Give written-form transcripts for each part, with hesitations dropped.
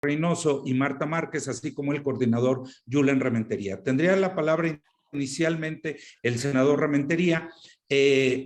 Reynoso y Marta Márquez, así como el coordinador Julen Rementería. Tendría la palabra inicialmente el senador Rementería,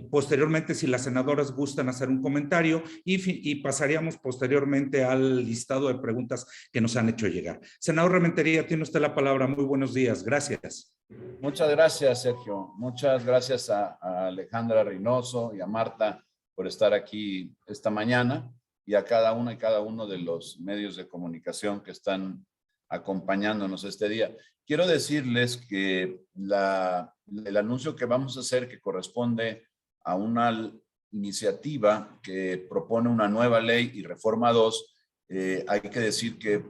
posteriormente si las senadoras gustan hacer un comentario y pasaríamos posteriormente al listado de preguntas que nos han hecho llegar. Senador Rementería, tiene usted la palabra. Muy buenos días. Gracias. Muchas gracias, Sergio. Muchas gracias a Alejandra Reynoso y a Marta por estar aquí esta mañana y a cada una y cada uno de los medios de comunicación que están acompañándonos este día. Quiero decirles que el anuncio que vamos a hacer, que corresponde a una iniciativa que propone una nueva ley y reforma 2, hay que decir que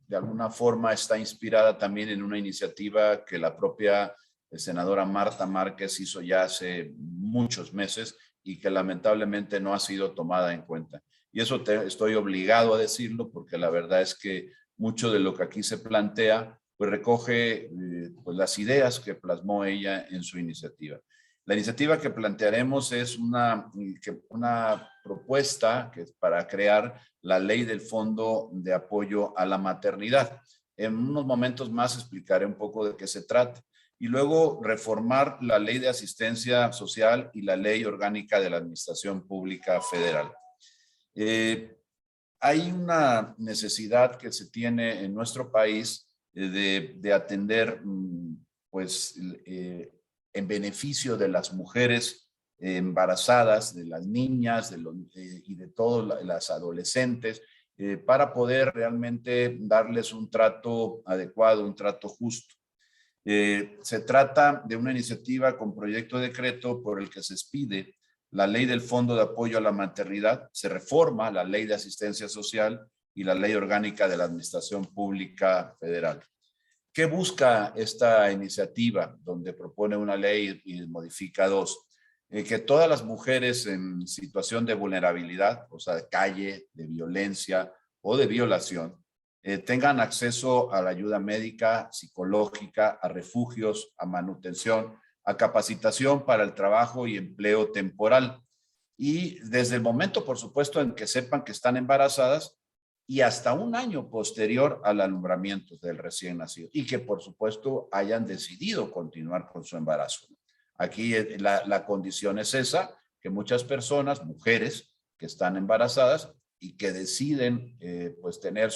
de alguna forma está inspirada también en una iniciativa que la propia senadora Marta Márquez hizo ya hace muchos meses y que lamentablemente no ha sido tomada en cuenta. Y eso estoy obligado a decirlo porque la verdad es que mucho de lo que aquí se plantea pues recoge pues las ideas que plasmó ella en su iniciativa. La iniciativa que plantearemos es una propuesta que es para crear la ley del Fondo de Apoyo a la Maternidad. En unos momentos más explicaré un poco de qué se trata. Y luego reformar la Ley de Asistencia Social y la Ley Orgánica de la Administración Pública Federal. Hay una necesidad que se tiene en nuestro país de atender pues en beneficio de las mujeres embarazadas, de las niñas y de todas las adolescentes, para poder realmente darles un trato adecuado, un trato justo. Se trata de una iniciativa con proyecto de decreto por el que se expide la ley del Fondo de Apoyo a la Maternidad, se reforma la ley de asistencia social y la ley orgánica de la Administración Pública Federal. ¿Qué busca esta iniciativa donde propone una ley y modifica dos? Que todas las mujeres en situación de vulnerabilidad, o sea, de calle, de violencia o de violación, tengan acceso a la ayuda médica, psicológica, a refugios, a manutención, a capacitación para el trabajo y empleo temporal. Y desde el momento, por supuesto, en que sepan que están embarazadas y hasta un año posterior al alumbramiento del recién nacido y que, por supuesto, hayan decidido continuar con su embarazo. Aquí la condición es esa, que muchas personas, mujeres que están embarazadas y que deciden pues tener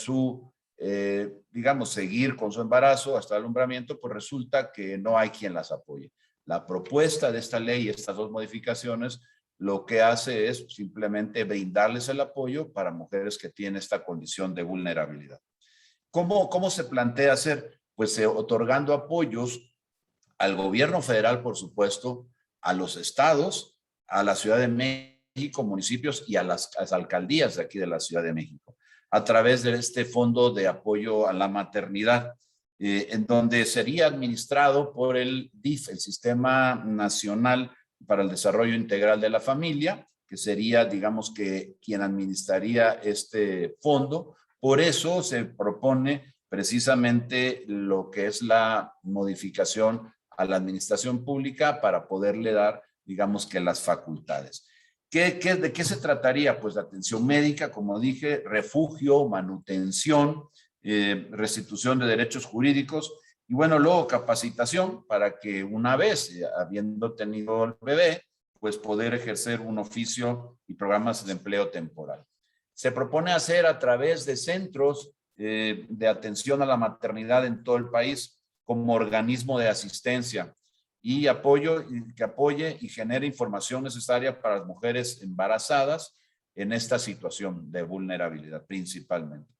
digamos, seguir con su embarazo hasta el alumbramiento, pues resulta que no hay quien las apoye. La propuesta de esta ley, estas dos modificaciones, lo que hace es simplemente brindarles el apoyo para mujeres que tienen esta condición de vulnerabilidad. ¿Cómo se plantea hacer? Pues otorgando apoyos al gobierno federal, por supuesto, a los estados, a la Ciudad de México, municipios y a las alcaldías de aquí de la Ciudad de México, a través de este Fondo de Apoyo a la Maternidad, en donde sería administrado por el DIF, el Sistema Nacional para el Desarrollo Integral de la Familia, que sería, digamos, que quien administraría este fondo. Por eso se propone precisamente lo que es la modificación a la administración pública para poderle dar, digamos, que las facultades. ¿De qué se trataría? Pues de atención médica, como dije, refugio, manutención, restitución de derechos jurídicos y bueno, luego capacitación para que una vez habiendo tenido el bebé, pues poder ejercer un oficio y programas de empleo temporal. Se propone hacer a través de centros de atención a la maternidad en todo el país como organismo de asistencia y que apoye y genere información necesaria para las mujeres embarazadas en esta situación de vulnerabilidad principalmente.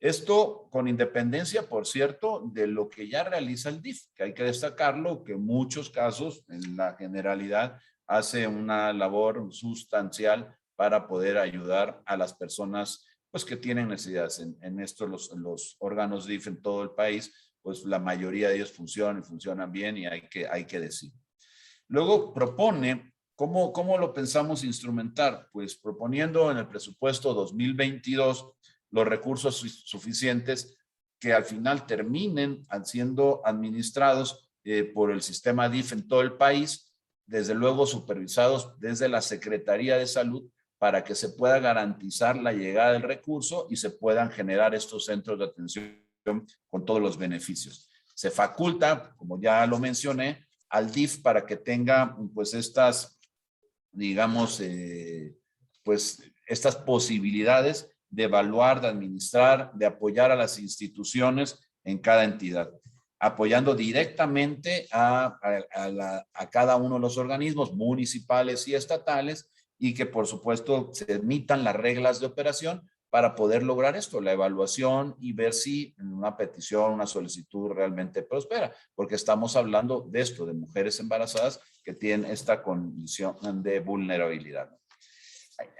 Esto con independencia, por cierto, de lo que ya realiza el DIF, que hay que destacarlo, que en muchos casos, en la generalidad, hace una labor sustancial para poder ayudar a las personas pues, que tienen necesidades. En esto los órganos DIF en todo el país, pues la mayoría de ellos funcionan bien y hay que decir. Luego propone, ¿cómo lo pensamos instrumentar? Pues proponiendo en el presupuesto 2022 los recursos suficientes que al final terminen siendo administrados por el sistema DIF en todo el país, desde luego supervisados desde la Secretaría de Salud para que se pueda garantizar la llegada del recurso y se puedan generar estos centros de atención con todos los beneficios. Se faculta, como ya lo mencioné, al DIF para que tenga pues estas, digamos, pues estas posibilidades de evaluar, de administrar, de apoyar a las instituciones en cada entidad, apoyando directamente a cada uno de los organismos municipales y estatales, y que por supuesto se emitan las reglas de operación para poder lograr esto, la evaluación y ver si una petición, una solicitud realmente prospera, porque estamos hablando de esto, de mujeres embarazadas que tienen esta condición de vulnerabilidad.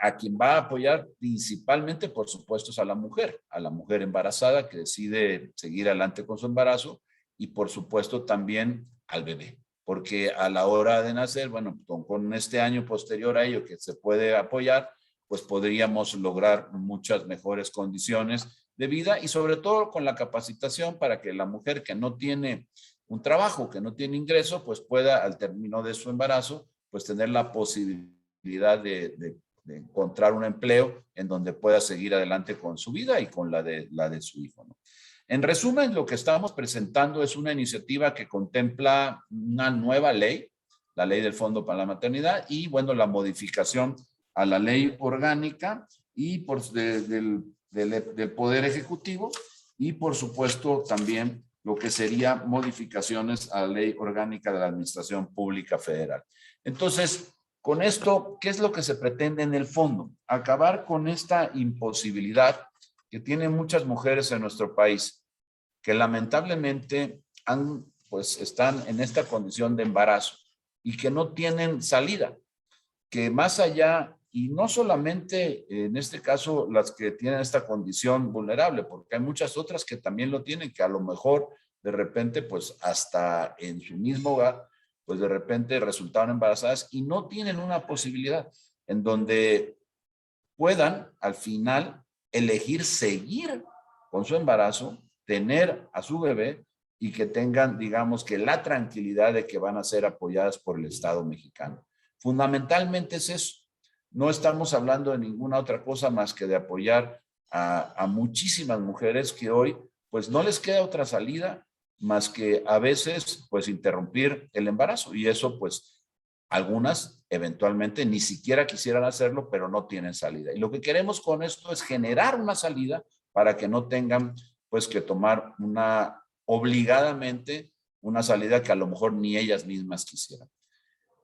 A quien va a apoyar principalmente, por supuesto, es a la mujer embarazada que decide seguir adelante con su embarazo, y por supuesto también al bebé, porque a la hora de nacer, bueno, con este año posterior a ello que se puede apoyar, pues podríamos lograr muchas mejores condiciones de vida, y sobre todo con la capacitación para que la mujer que no tiene un trabajo, que no tiene ingreso, pues pueda al término de su embarazo, pues tener la posibilidad de encontrar un empleo en donde pueda seguir adelante con su vida y con la de su hijo, ¿no? En resumen, lo que estamos presentando es una iniciativa que contempla una nueva ley, la ley del Fondo para la Maternidad, y bueno, la modificación a la ley orgánica y del Poder Ejecutivo, y por supuesto también lo que sería modificaciones a la ley orgánica de la Administración Pública Federal. Entonces, con esto, ¿qué es lo que se pretende en el fondo? Acabar con esta imposibilidad que tienen muchas mujeres en nuestro país, que lamentablemente están en esta condición de embarazo y que no tienen salida, que más allá, y no solamente en este caso las que tienen esta condición vulnerable, porque hay muchas otras que también lo tienen, que a lo mejor de repente, pues hasta en su mismo hogar, pues de repente resultaron embarazadas y no tienen una posibilidad en donde puedan al final elegir seguir con su embarazo, tener a su bebé y que tengan, digamos, que la tranquilidad de que van a ser apoyadas por el Estado mexicano. Fundamentalmente es eso. No estamos hablando de ninguna otra cosa más que de apoyar a muchísimas mujeres que hoy pues no les queda otra salida más que a veces pues interrumpir el embarazo, y eso pues algunas eventualmente ni siquiera quisieran hacerlo, pero no tienen salida. Y lo que queremos con esto es generar una salida para que no tengan pues que tomar obligadamente una salida que a lo mejor ni ellas mismas quisieran.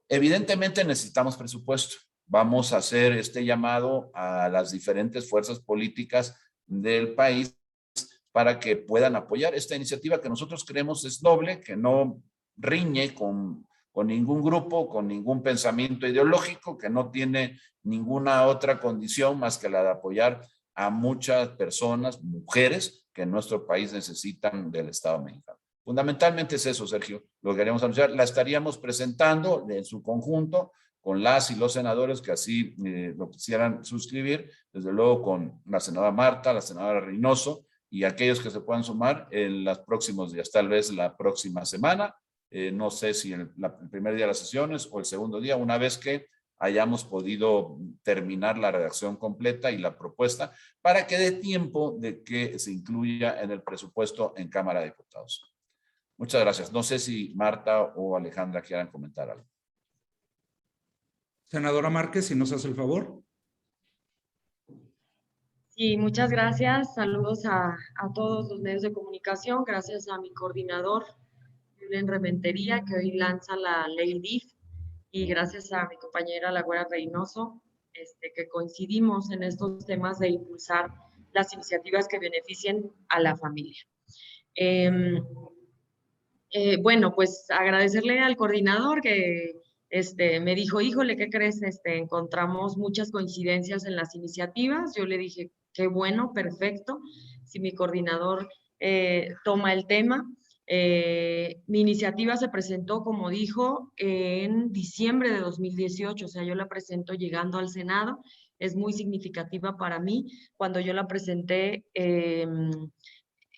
Evidentemente necesitamos presupuesto. Vamos a hacer este llamado a las diferentes fuerzas políticas del país para que puedan apoyar esta iniciativa que nosotros creemos es noble, que no riñe con ningún grupo, con ningún pensamiento ideológico, que no tiene ninguna otra condición más que la de apoyar a muchas personas, mujeres, que en nuestro país necesitan del Estado mexicano. Fundamentalmente es eso, Sergio, lo que queremos anunciar. La estaríamos presentando en su conjunto con las y los senadores que así lo quisieran suscribir, desde luego con la senadora Marta, la senadora Reynoso, y aquellos que se puedan sumar en los próximos días, tal vez la próxima semana, no sé si el primer día de las sesiones o el segundo día, una vez que hayamos podido terminar la redacción completa y la propuesta, para que dé tiempo de que se incluya en el presupuesto en Cámara de Diputados. Muchas gracias. No sé si Marta o Alejandra quieran comentar algo. Senadora Márquez, si nos hace el favor. Sí, muchas gracias. Saludos a todos los medios de comunicación. Gracias a mi coordinador, Julen Rementería, que hoy lanza la ley DIF. Y gracias a mi compañera La Güera Reynoso, que coincidimos en estos temas de impulsar las iniciativas que beneficien a la familia. Bueno, pues agradecerle al coordinador que me dijo, híjole, ¿qué crees? Encontramos muchas coincidencias en las iniciativas. Yo le dije, qué bueno, perfecto. Si mi coordinador toma el tema. Mi iniciativa se presentó, como dijo, en diciembre de 2018, o sea, yo la presento llegando al Senado. Es muy significativa para mí. Cuando yo la presenté,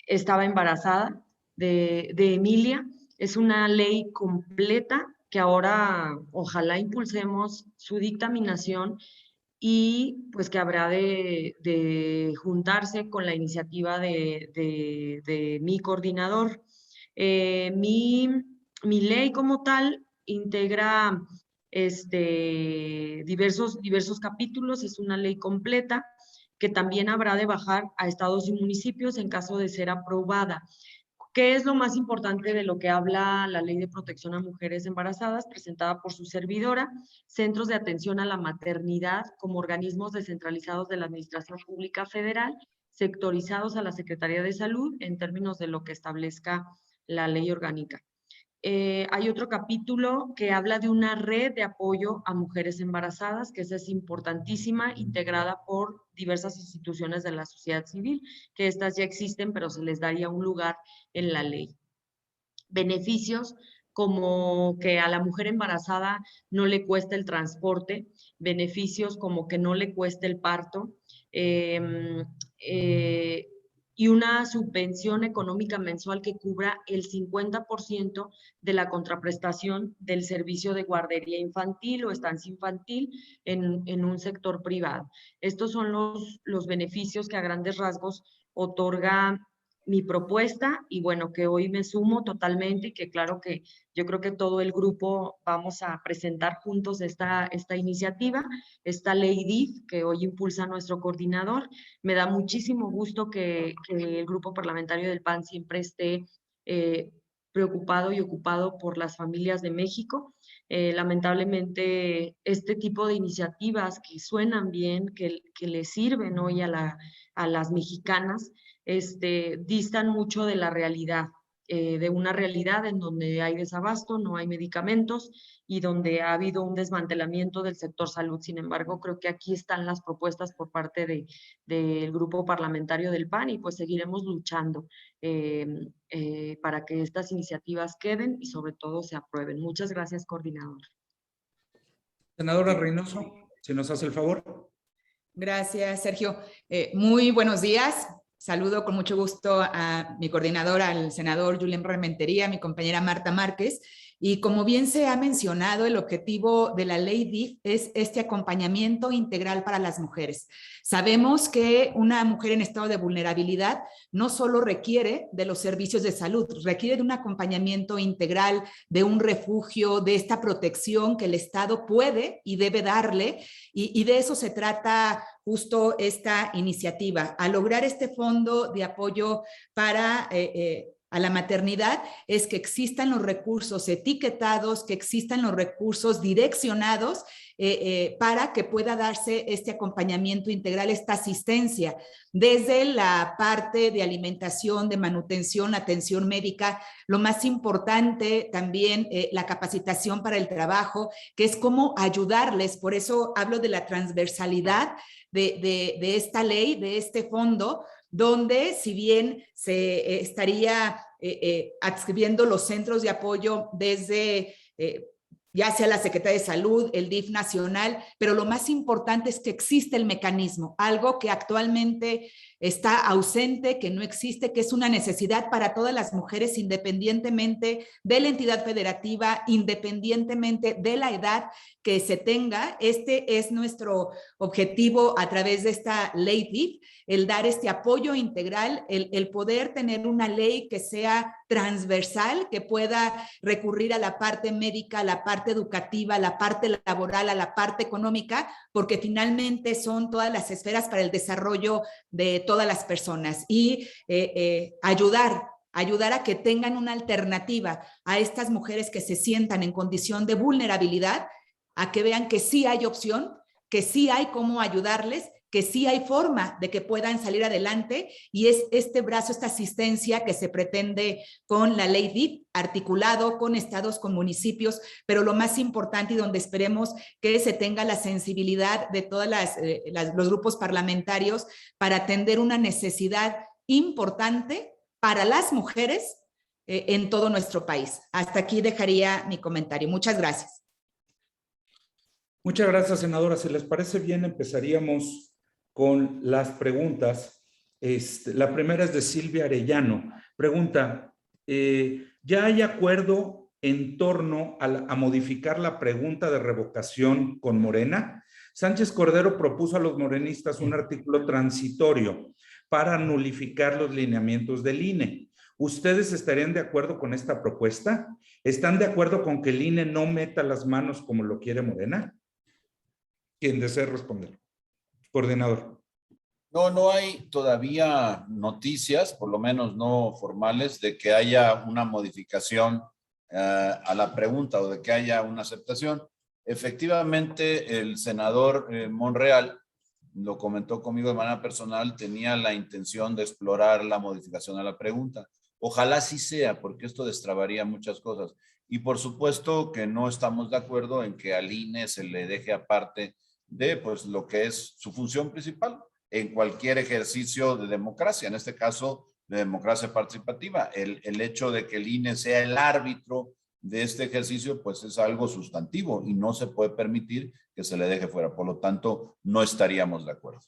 estaba embarazada de Emilia. Es una ley completa que ahora ojalá impulsemos su dictaminación y pues que habrá de juntarse con la iniciativa de mi coordinador. Mi ley como tal integra diversos capítulos, es una ley completa que también habrá de bajar a estados y municipios en caso de ser aprobada. ¿Qué es lo más importante de lo que habla la Ley de Protección a Mujeres Embarazadas, presentada por su servidora? Centros de atención a la maternidad como organismos descentralizados de la Administración Pública Federal, sectorizados a la Secretaría de Salud en términos de lo que establezca la ley orgánica. Hay otro capítulo que habla de una red de apoyo a mujeres embarazadas, que esa es importantísima, integrada por diversas instituciones de la sociedad civil, que estas ya existen, pero se les daría un lugar en la ley. Beneficios como que a la mujer embarazada no le cueste el transporte, beneficios como que no le cueste el parto, y una subvención económica mensual que cubra el 50% de la contraprestación del servicio de guardería infantil o estancia infantil en un sector privado. Estos son los beneficios que a grandes rasgos otorga mi propuesta y bueno, que hoy me sumo totalmente y que claro que yo creo que todo el grupo vamos a presentar juntos esta iniciativa, esta ley DIF que hoy impulsa nuestro coordinador. Me da muchísimo gusto que el grupo parlamentario del PAN siempre esté preocupado y ocupado por las familias de México. Lamentablemente, este tipo de iniciativas que suenan bien, que le sirven hoy a las mexicanas, distan mucho de la realidad, de una realidad en donde hay desabasto, no hay medicamentos y donde ha habido un desmantelamiento del sector salud. Sin embargo, creo que aquí están las propuestas por parte del grupo parlamentario del PAN y pues seguiremos luchando para que estas iniciativas queden y sobre todo se aprueben. Muchas gracias, coordinador. Senadora Reynoso, si nos hace el favor. Gracias, Sergio. Muy buenos días. Saludo con mucho gusto a mi coordinador, al senador Julen Rementería, a mi compañera Marta Márquez. Y como bien se ha mencionado, el objetivo de la ley DIF es este acompañamiento integral para las mujeres. Sabemos que una mujer en estado de vulnerabilidad no solo requiere de los servicios de salud, requiere de un acompañamiento integral, de un refugio, de esta protección que el Estado puede y debe darle, y de eso se trata justo esta iniciativa, a lograr este fondo de apoyo para a la maternidad, es que existan los recursos etiquetados, que existan los recursos direccionados para que pueda darse este acompañamiento integral, esta asistencia, desde la parte de alimentación, de manutención, atención médica, lo más importante también la capacitación para el trabajo, que es cómo ayudarles, por eso hablo de la transversalidad de esta ley, de este fondo, donde si bien se estaría adscribiendo los centros de apoyo desde ya sea la Secretaría de Salud, el DIF nacional, pero lo más importante es que existe el mecanismo, algo que actualmente está ausente, que no existe, que es una necesidad para todas las mujeres independientemente de la entidad federativa, independientemente de la edad que se tenga. Este es nuestro objetivo a través de esta ley DIF, el dar este apoyo integral, el poder tener una ley que sea transversal, que pueda recurrir a la parte médica, a la parte educativa, a la parte laboral, a la parte económica, porque finalmente son todas las esferas para el desarrollo de todas las personas y ayudar a que tengan una alternativa a estas mujeres que se sientan en condición de vulnerabilidad, a que vean que sí hay opción, que sí hay cómo ayudarles, que sí hay forma de que puedan salir adelante, y es este brazo, esta asistencia que se pretende con la ley DIF, articulado con estados, con municipios, pero lo más importante y donde esperemos que se tenga la sensibilidad de todos los grupos parlamentarios para atender una necesidad importante para las mujeres en todo nuestro país. Hasta aquí dejaría mi comentario. Muchas gracias. Muchas gracias, senadora. Si les parece bien, empezaríamos con las preguntas. La primera es de Silvia Arellano. Pregunta, ¿ya hay acuerdo en torno a modificar la pregunta de revocación con Morena? Sánchez Cordero propuso a los morenistas un artículo transitorio para nulificar los lineamientos del INE. ¿Ustedes estarían de acuerdo con esta propuesta? ¿Están de acuerdo con que el INE no meta las manos como lo quiere Morena? ¿Quién desea responder? Coordinador. No hay todavía noticias, por lo menos no formales, de que haya una modificación a la pregunta o de que haya una aceptación. Efectivamente, el senador Monreal lo comentó conmigo de manera personal, tenía la intención de explorar la modificación a la pregunta. Ojalá sí sea, porque esto destrabaría muchas cosas. Y por supuesto que no estamos de acuerdo en que al INE se le deje aparte de pues, lo que es su función principal en cualquier ejercicio de democracia, en este caso de democracia participativa. El hecho de que el INE sea el árbitro de este ejercicio, pues es algo sustantivo y no se puede permitir que se le deje fuera. Por lo tanto, no estaríamos de acuerdo.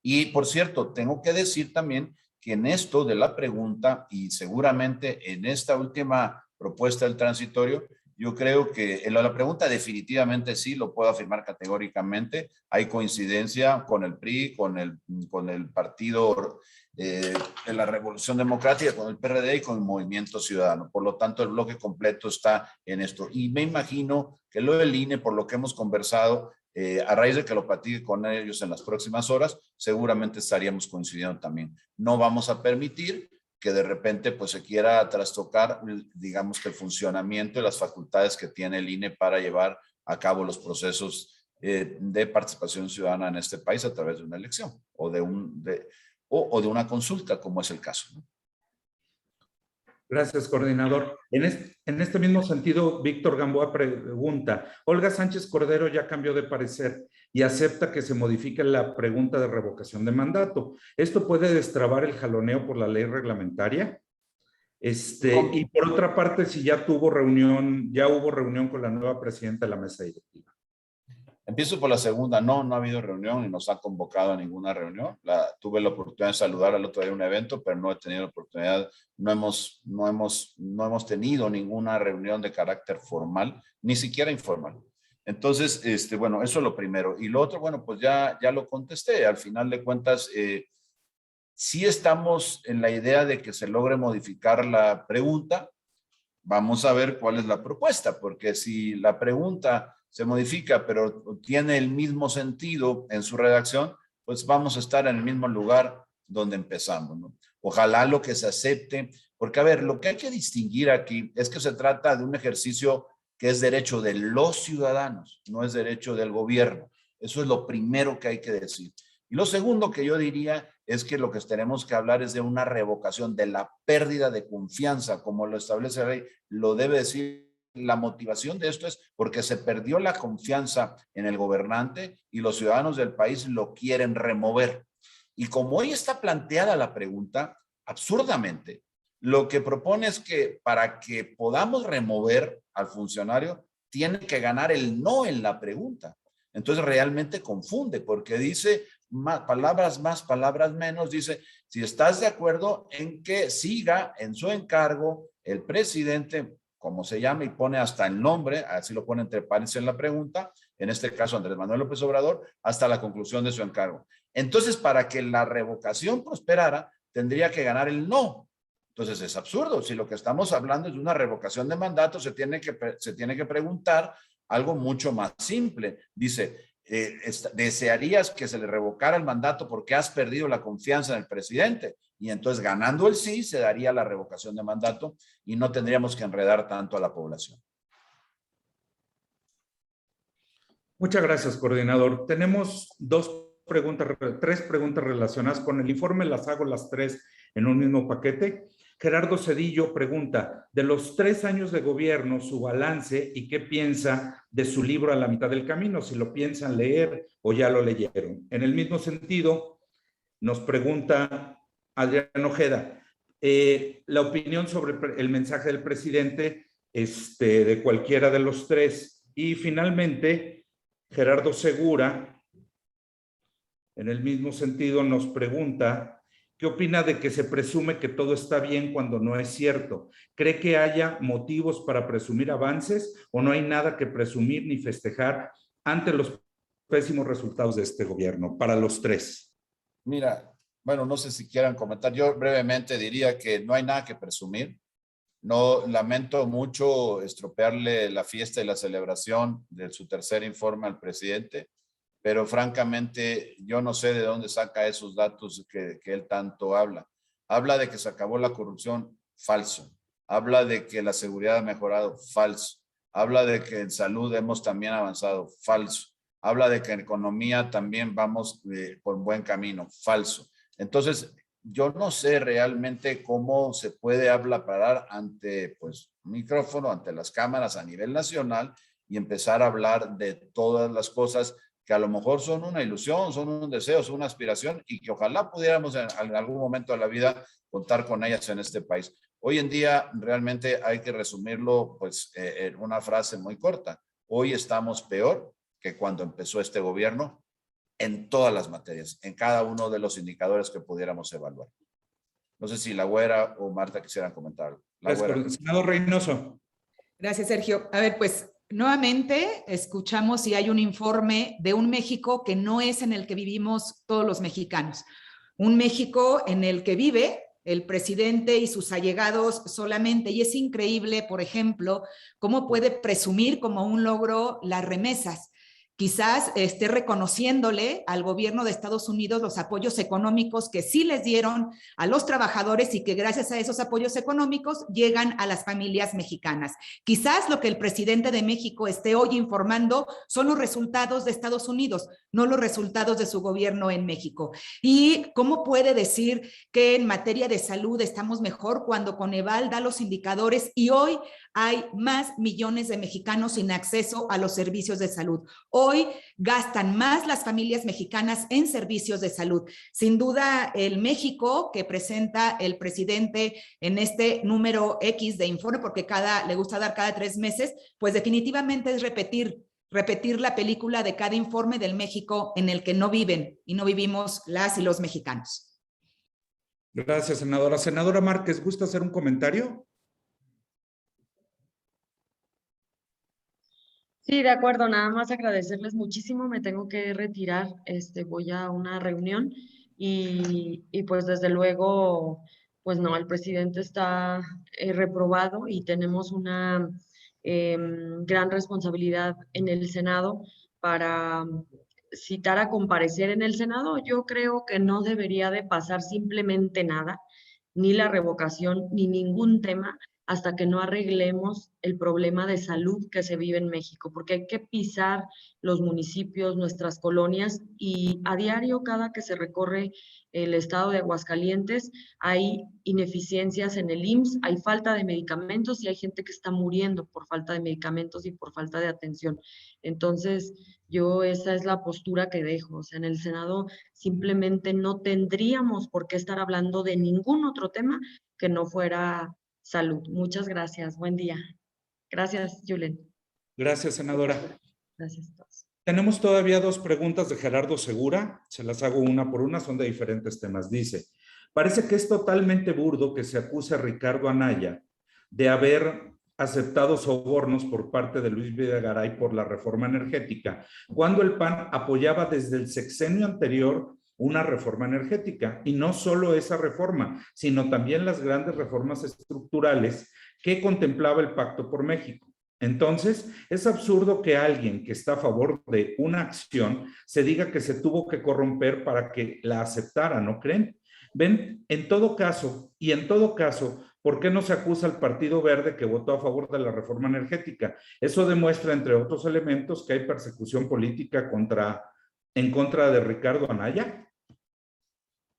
Y por cierto, tengo que decir también que en esto de la pregunta y seguramente en esta última propuesta del transitorio, yo creo que en la pregunta definitivamente sí, lo puedo afirmar categóricamente. Hay coincidencia con el PRI, con el partido de la Revolución Democrática, con el PRD y con el Movimiento Ciudadano. Por lo tanto, el bloque completo está en esto. Y me imagino que lo del INE, por lo que hemos conversado, a raíz de que lo platique con ellos en las próximas horas, seguramente estaríamos coincidiendo también. No vamos a permitir que de repente pues se quiera trastocar, digamos que el funcionamiento y las facultades que tiene el INE para llevar a cabo los procesos de participación ciudadana en este país a través de una elección o de una consulta, como es el caso, ¿no? Gracias, coordinador. En este mismo sentido, Víctor Gamboa pregunta, Olga Sánchez Cordero ya cambió de parecer y acepta que se modifique la pregunta de revocación de mandato. ¿Esto puede destrabar el jaloneo por la ley reglamentaria? Y por otra parte, si ya hubo reunión con la nueva presidenta de la mesa directiva. Empiezo por la segunda. No ha habido reunión y nos ha convocado a ninguna reunión. Tuve la oportunidad de saludar al otro día en un evento, pero no he tenido la oportunidad, no hemos tenido ninguna reunión de carácter formal, ni siquiera informal. Entonces, bueno, eso es lo primero. Y lo otro, bueno, pues ya lo contesté. Al final de cuentas, sí estamos en la idea de que se logre modificar la pregunta. Vamos a ver cuál es la propuesta, porque si la pregunta se modifica, pero tiene el mismo sentido en su redacción, pues vamos a estar en el mismo lugar donde empezamos, ¿no? Ojalá lo que se acepte, porque a ver, lo que hay que distinguir aquí es que se trata de un ejercicio que es derecho de los ciudadanos, no es derecho del gobierno. Eso es lo primero que hay que decir. Y lo segundo que yo diría es que lo que tenemos que hablar es de una revocación, de la pérdida de confianza, como lo establece la ley, lo debe decir. La motivación de esto es porque se perdió la confianza en el gobernante y los ciudadanos del país lo quieren remover. Y como hoy está planteada la pregunta, absurdamente, lo que propone es que para que podamos remover al funcionario, tiene que ganar el no en la pregunta. Entonces realmente confunde porque dice palabras más, palabras menos, dice, si estás de acuerdo en que siga en su encargo el presidente, como se llama, y pone hasta el nombre, así lo pone entre paréntesis en la pregunta, en este caso Andrés Manuel López Obrador, hasta la conclusión de su encargo. Entonces, para que la revocación prosperara, tendría que ganar el no. Entonces, es absurdo. Si lo que estamos hablando es de una revocación de mandato, se tiene que preguntar algo mucho más simple. Dice, ¿desearías que se le revocara el mandato porque has perdido la confianza en el presidente? Y entonces, ganando el sí, se daría la revocación de mandato y no tendríamos que enredar tanto a la población. Muchas gracias, coordinador. Tenemos tres preguntas relacionadas con el informe. Las hago las tres en un mismo paquete. Gerardo Cedillo pregunta, de los 3 años de gobierno, su balance y qué piensa de su libro A la mitad del camino, si lo piensan leer o ya lo leyeron. En el mismo sentido, nos pregunta Adrián Ojeda, la opinión sobre el mensaje del presidente de cualquiera de los tres. Y finalmente, Gerardo Segura, en el mismo sentido, nos pregunta, ¿qué opina de que se presume que todo está bien cuando no es cierto? ¿Cree que haya motivos para presumir avances o no hay nada que presumir ni festejar ante los pésimos resultados de este gobierno para los tres? Mira, bueno, no sé si quieran comentar. Yo brevemente diría que no hay nada que presumir. No, lamento mucho estropearle la fiesta y la celebración de su tercer informe al presidente, pero francamente yo no sé de dónde saca esos datos que él tanto habla. Habla de que se acabó la corrupción, falso. Habla de que la seguridad ha mejorado, falso. Habla de que en salud hemos también avanzado, falso. Habla de que en economía también vamos por buen camino, falso. Entonces, yo no sé realmente cómo se puede parar ante pues, un micrófono, ante las cámaras a nivel nacional y empezar a hablar de todas las cosas que a lo mejor son una ilusión, son un deseo, son una aspiración y que ojalá pudiéramos en algún momento de la vida contar con ellas en este país. Hoy en día realmente hay que resumirlo pues, en una frase muy corta. Hoy estamos peor que cuando empezó este gobierno en todas las materias, en cada uno de los indicadores que pudiéramos evaluar. No sé si la Güera o Marta quisieran comentar. La Güera. Senador Reynoso. Gracias, Sergio. A ver, pues nuevamente escuchamos si hay un informe de un México que no es en el que vivimos todos los mexicanos. Un México en el que vive el presidente y sus allegados solamente. Y es increíble, por ejemplo, cómo puede presumir como un logro las remesas. Quizás esté reconociéndole al gobierno de Estados Unidos los apoyos económicos que sí les dieron a los trabajadores y que gracias a esos apoyos económicos llegan a las familias mexicanas. Quizás lo que el presidente de México esté hoy informando son los resultados de Estados Unidos, no los resultados de su gobierno en México. ¿Y cómo puede decir que en materia de salud estamos mejor cuando Coneval da los indicadores y hoy hay más millones de mexicanos sin acceso a los servicios de salud? Hoy gastan más las familias mexicanas en servicios de salud. Sin duda, el México que presenta el presidente en este número X de informe, porque le gusta dar cada 3 meses, pues definitivamente es repetir la película de cada informe del México en el que no viven y no vivimos las y los mexicanos. Gracias, senadora. Senadora Márquez, ¿gusta hacer un comentario? Sí, de acuerdo, nada más agradecerles muchísimo, me tengo que retirar, voy a una reunión y pues desde luego, pues no, el presidente está reprobado y tenemos una gran responsabilidad en el Senado para citar a comparecer en el Senado. Yo creo que no debería de pasar simplemente nada, ni la revocación, ni ningún tema hasta que no arreglemos el problema de salud que se vive en México, porque hay que pisar los municipios, nuestras colonias, y a diario, cada que se recorre el estado de Aguascalientes, hay ineficiencias en el IMSS, hay falta de medicamentos y hay gente que está muriendo por falta de medicamentos y por falta de atención. Entonces, yo esa es la postura que dejo. O sea, en el Senado simplemente no tendríamos por qué estar hablando de ningún otro tema que no fuera salud. Muchas gracias. Buen día. Gracias, Julen. Gracias, senadora. Gracias a todos. Tenemos todavía 2 preguntas de Gerardo Segura. Se las hago una por una, son de diferentes temas. Dice, parece que es totalmente burdo que se acuse a Ricardo Anaya de haber aceptado sobornos por parte de Luis Videgaray por la reforma energética, cuando el PAN apoyaba desde el sexenio anterior una reforma energética, y no solo esa reforma, sino también las grandes reformas estructurales que contemplaba el Pacto por México. Entonces, es absurdo que alguien que está a favor de una acción se diga que se tuvo que corromper para que la aceptara, ¿no creen? Ven, en todo caso, ¿por qué no se acusa al Partido Verde que votó a favor de la reforma energética? Eso demuestra, entre otros elementos, que hay persecución política en contra de Ricardo Anaya.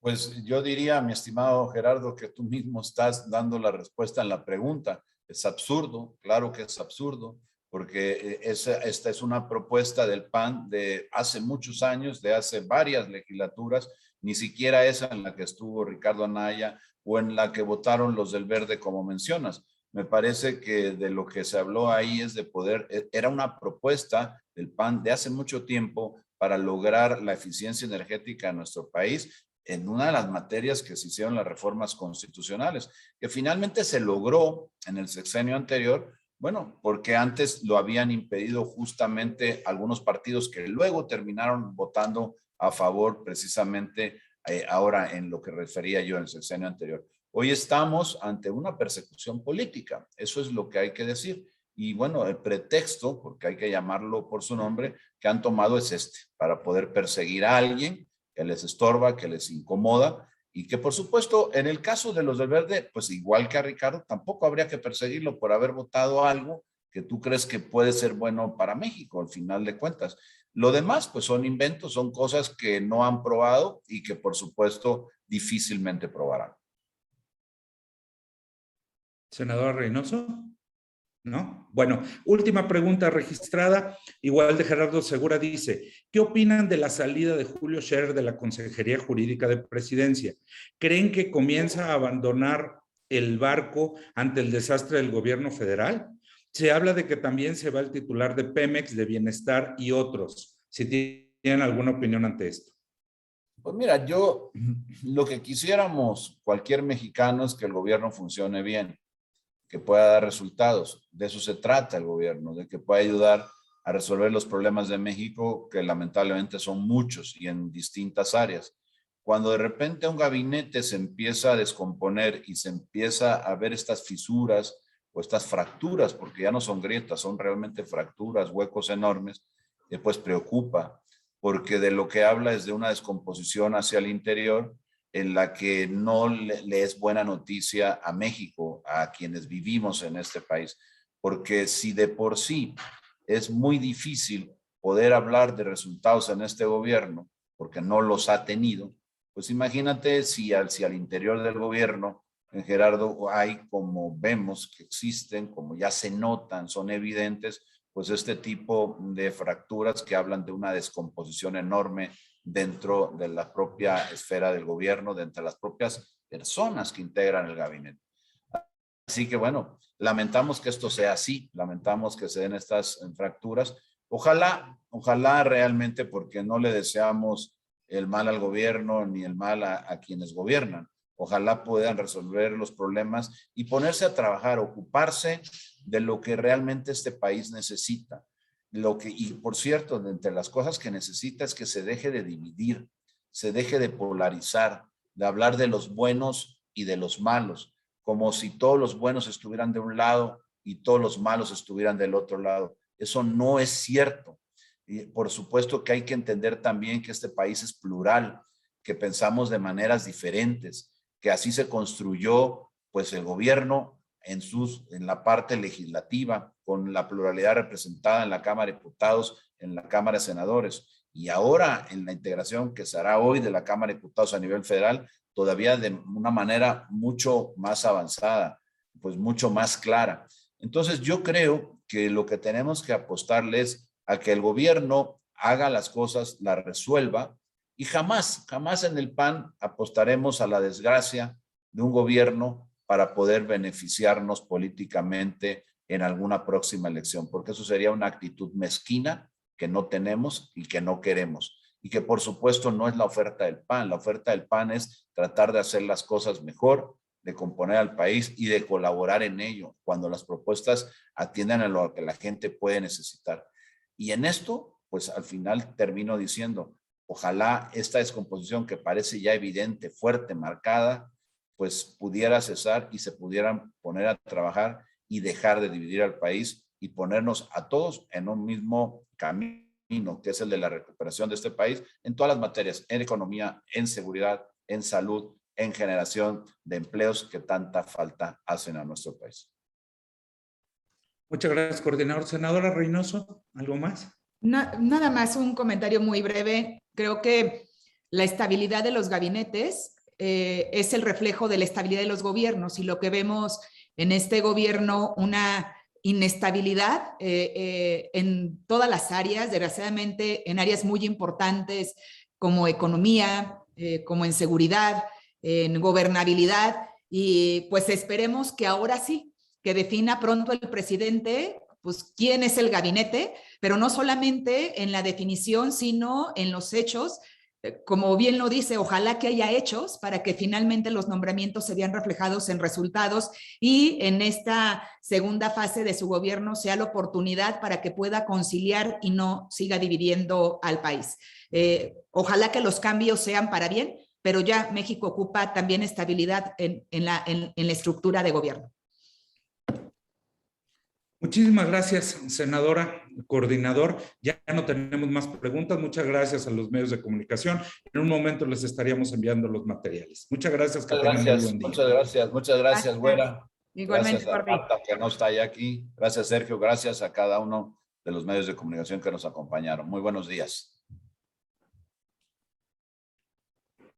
Pues yo diría, mi estimado Gerardo, que tú mismo estás dando la respuesta en la pregunta. Es absurdo, claro que es absurdo, porque esta es una propuesta del PAN de hace muchos años, de hace varias legislaturas, ni siquiera esa en la que estuvo Ricardo Anaya o en la que votaron los del Verde, como mencionas. Me parece que de lo que se habló ahí es de poder, era una propuesta del PAN de hace mucho tiempo para lograr la eficiencia energética en nuestro país, en una de las materias que se hicieron las reformas constitucionales, que finalmente se logró en el sexenio anterior, Bueno, porque antes lo habían impedido justamente algunos partidos que luego terminaron votando a favor precisamente ahora en lo que refería yo en el sexenio anterior. Hoy estamos ante una persecución política, eso es lo que hay que decir. Y bueno, el pretexto, porque hay que llamarlo por su nombre, que han tomado es este, para poder perseguir a alguien que les estorba, que les incomoda, y que por supuesto en el caso de los del Verde, pues igual que a Ricardo, tampoco habría que perseguirlo por haber votado algo que tú crees que puede ser bueno para México, al final de cuentas. Lo demás, pues son inventos, son cosas que no han probado y que por supuesto difícilmente probarán. Senador Reynoso. ¿No? Bueno, última pregunta registrada, igual de Gerardo Segura, dice, ¿qué opinan de la salida de Julio Scherer de la Consejería Jurídica de Presidencia? ¿Creen que comienza a abandonar el barco ante el desastre del gobierno federal? Se habla de que también se va el titular de Pemex, de Bienestar y otros. Si tienen alguna opinión ante esto. Pues mira, lo que quisiéramos cualquier mexicano es que el gobierno funcione bien, que pueda dar resultados. De eso se trata el gobierno, de que pueda ayudar a resolver los problemas de México, que lamentablemente son muchos y en distintas áreas. Cuando de repente un gabinete se empieza a descomponer y se empieza a ver estas fisuras o estas fracturas, porque ya no son grietas, son realmente fracturas, huecos enormes, pues preocupa, porque de lo que habla es de una descomposición hacia el interior, en la que no le es buena noticia a México, a quienes vivimos en este país, porque si de por sí es muy difícil poder hablar de resultados en este gobierno, porque no los ha tenido, pues imagínate si al interior del gobierno, en Gerardo, hay, como vemos que existen, como ya se notan, son evidentes, pues este tipo de fracturas que hablan de una descomposición enorme dentro de la propia esfera del gobierno, dentro de las propias personas que integran el gabinete. Así que bueno, lamentamos que esto sea así, lamentamos que se den estas fracturas. Ojalá realmente, porque no le deseamos el mal al gobierno ni el mal a quienes gobiernan. Ojalá puedan resolver los problemas y ponerse a trabajar, ocuparse de lo que realmente este país necesita. Y por cierto, de entre las cosas que necesita es que se deje de dividir, se deje de polarizar, de hablar de los buenos y de los malos, como si todos los buenos estuvieran de un lado y todos los malos estuvieran del otro lado. Eso no es cierto. Y por supuesto que hay que entender también que este país es plural, que pensamos de maneras diferentes, que así se construyó pues el gobierno en la parte legislativa, con la pluralidad representada en la Cámara de Diputados, en la Cámara de Senadores, y ahora en la integración que se hará hoy de la Cámara de Diputados a nivel federal, todavía de una manera mucho más avanzada, pues mucho más clara. Entonces yo creo que lo que tenemos que apostarle es a que el gobierno haga las cosas, las resuelva, y jamás en el PAN apostaremos a la desgracia de un gobierno para poder beneficiarnos políticamente en alguna próxima elección, porque eso sería una actitud mezquina que no tenemos y que no queremos, y que por supuesto no es la oferta del PAN. La oferta del PAN es tratar de hacer las cosas mejor, de componer al país y de colaborar en ello, cuando las propuestas atiendan a lo que la gente puede necesitar. Y en esto, pues al final termino diciendo, ojalá esta descomposición que parece ya evidente, fuerte, marcada, pues pudiera cesar y se pudieran poner a trabajar y dejar de dividir al país y ponernos a todos en un mismo camino, que es el de la recuperación de este país en todas las materias, en economía, en seguridad, en salud, en generación de empleos que tanta falta hacen a nuestro país. Muchas gracias, coordinador. Senadora Reynoso, ¿algo más? Nada más, un comentario muy breve. Creo que la estabilidad de los gabinetes es el reflejo de la estabilidad de los gobiernos, y lo que vemos en este gobierno, una inestabilidad en todas las áreas, desgraciadamente en áreas muy importantes como economía, como en seguridad, en gobernabilidad, y pues esperemos que ahora sí, que defina pronto el presidente pues quién es el gabinete, pero no solamente en la definición, sino en los hechos, como bien lo dice, ojalá que haya hechos para que finalmente los nombramientos se vean reflejados en resultados y en esta segunda fase de su gobierno sea la oportunidad para que pueda conciliar y no siga dividiendo al país. Ojalá que los cambios sean para bien, pero ya México ocupa también estabilidad en la estructura de gobierno. Muchísimas gracias, senadora, coordinador. Ya no tenemos más preguntas. Muchas gracias a los medios de comunicación. En un momento les estaríamos enviando los materiales. Muchas gracias, que tengan muy buen día. Muchas gracias, Güera. Igualmente, Gracias a Marta, que no está ya aquí. Gracias, Sergio. Gracias a cada uno de los medios de comunicación que nos acompañaron. Muy buenos días.